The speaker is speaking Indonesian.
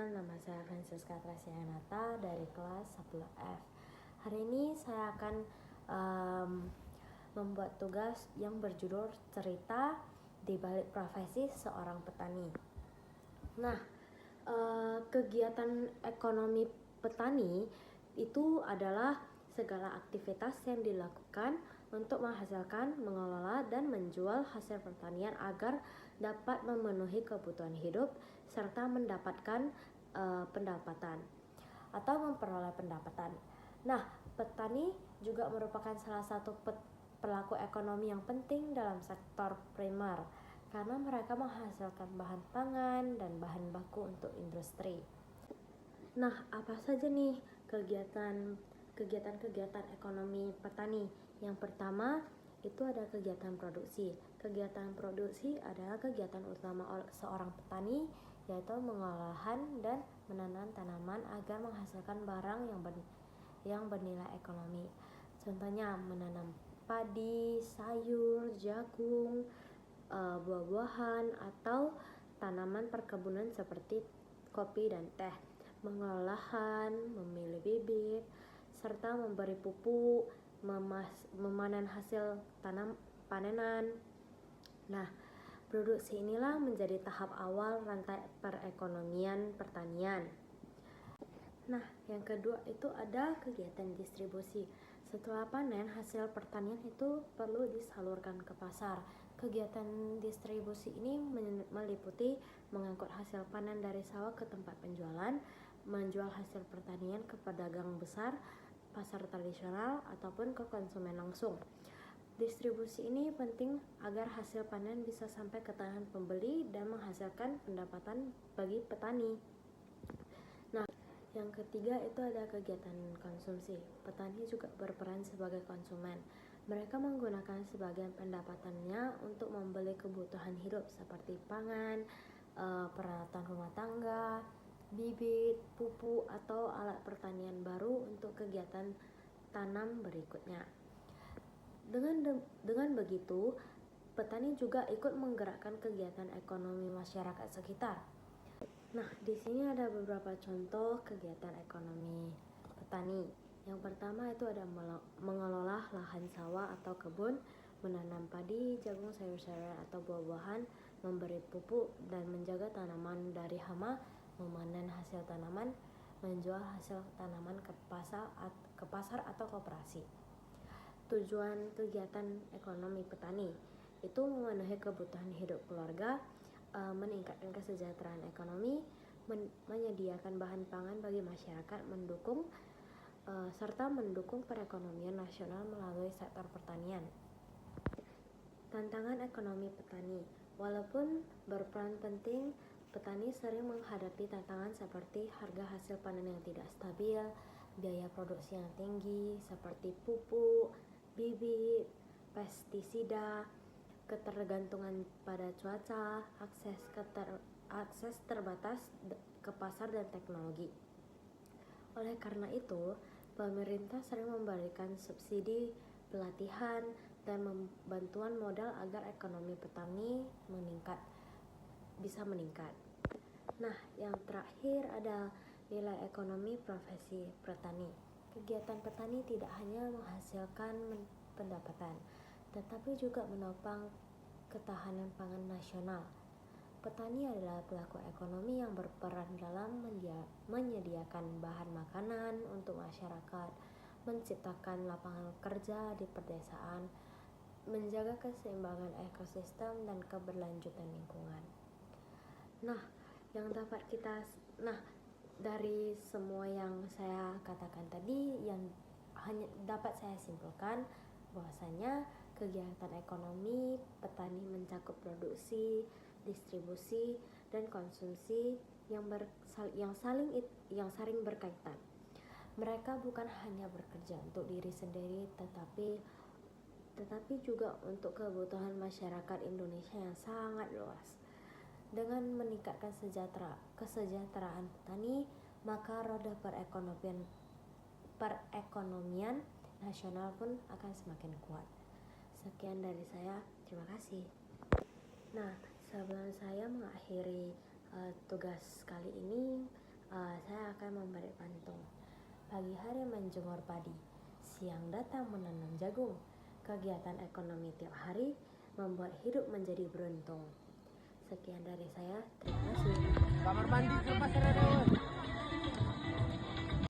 perkenalkan, nama saya Francisca Trasianata dari kelas 10F. Hari ini saya akan membuat tugas yang berjudul cerita di balik profesi seorang petani. Nah, kegiatan ekonomi petani itu adalah segala aktivitas yang dilakukan untuk menghasilkan, mengelola, dan menjual hasil pertanian agar dapat memenuhi kebutuhan hidup serta mendapatkan pendapatan atau memperoleh pendapatan. Nah, petani juga merupakan salah satu pelaku ekonomi yang penting dalam sektor primer karena mereka menghasilkan bahan pangan dan bahan baku untuk industri. Nah, apa saja nih kegiatan ekonomi petani? Yang pertama itu ada kegiatan produksi. Kegiatan produksi adalah kegiatan utama seorang petani, yaitu pengolahan dan menanam tanaman agar menghasilkan barang yang bernilai ekonomi. Contohnya menanam padi, sayur, jagung, buah-buahan atau tanaman perkebunan seperti kopi dan teh, mengolah lahan, memilih bibit, serta memberi pupuk, memanen hasil panenan. Nah, produksi inilah menjadi tahap awal rantai perekonomian pertanian. Nah, yang kedua itu ada kegiatan distribusi. Setelah panen, hasil pertanian itu perlu disalurkan ke pasar. Kegiatan distribusi ini meliputi mengangkut hasil panen dari sawah ke tempat penjualan, menjual hasil pertanian ke pedagang besar, pasar tradisional, ataupun ke konsumen langsung. Distribusi ini penting agar hasil panen bisa sampai ke tangan pembeli dan menghasilkan pendapatan bagi petani. Nah, yang ketiga itu ada kegiatan konsumsi. Petani juga berperan sebagai konsumen. Mereka menggunakan sebagian pendapatannya untuk membeli kebutuhan hidup seperti pangan, peralatan rumah tangga, bibit, pupuk, atau alat pertanian baru untuk kegiatan tanam berikutnya. Dengan begitu, petani juga ikut menggerakkan kegiatan ekonomi masyarakat sekitar. Nah, di sini ada beberapa contoh kegiatan ekonomi petani. Yang pertama itu ada mengelola lahan sawah atau kebun, menanam padi, jagung, sayur-sayuran atau buah-buahan, memberi pupuk dan menjaga tanaman dari hama, memanen hasil tanaman, menjual hasil tanaman ke pasar atau koperasi. Tujuan kegiatan ekonomi petani itu memenuhi kebutuhan hidup keluarga, meningkatkan kesejahteraan ekonomi, menyediakan bahan pangan bagi masyarakat, serta mendukung perekonomian nasional melalui sektor pertanian. Tantangan ekonomi petani. Walaupun berperan penting, petani sering menghadapi tantangan seperti harga hasil panen yang tidak stabil, biaya produksi yang tinggi seperti pupuk, bibit, pestisida, ketergantungan pada cuaca, akses terbatas ke pasar dan teknologi. Oleh karena itu, pemerintah sering memberikan subsidi, pelatihan, dan bantuan modal agar ekonomi petani bisa meningkat. Nah, yang terakhir ada nilai ekonomi profesi petani. Kegiatan petani tidak hanya menghasilkan pendapatan, tetapi juga menopang ketahanan pangan nasional. Petani adalah pelaku ekonomi yang berperan dalam menyediakan bahan makanan untuk masyarakat, menciptakan lapangan kerja di pedesaan, menjaga keseimbangan ekosistem dan keberlanjutan lingkungan. Nah, dari semua yang saya katakan tadi, yang hanya dapat saya simpulkan bahwasanya kegiatan ekonomi petani mencakup produksi, distribusi, dan konsumsi yang saling berkaitan. Mereka bukan hanya bekerja untuk diri sendiri, tetapi juga untuk kebutuhan masyarakat Indonesia yang sangat luas. Dengan meningkatkan kesejahteraan petani, maka roda perekonomian nasional pun akan semakin kuat. Sekian dari saya, terima kasih. Nah, sebelum saya mengakhiri tugas kali ini, Saya akan memberi pantun. Pagi hari menjemur padi, siang datang menanam jagung. Kegiatan ekonomi tiap hari membuat hidup menjadi beruntung. Sekian dari saya, terima kasih. Kamar mandi ke Pasar Rebo.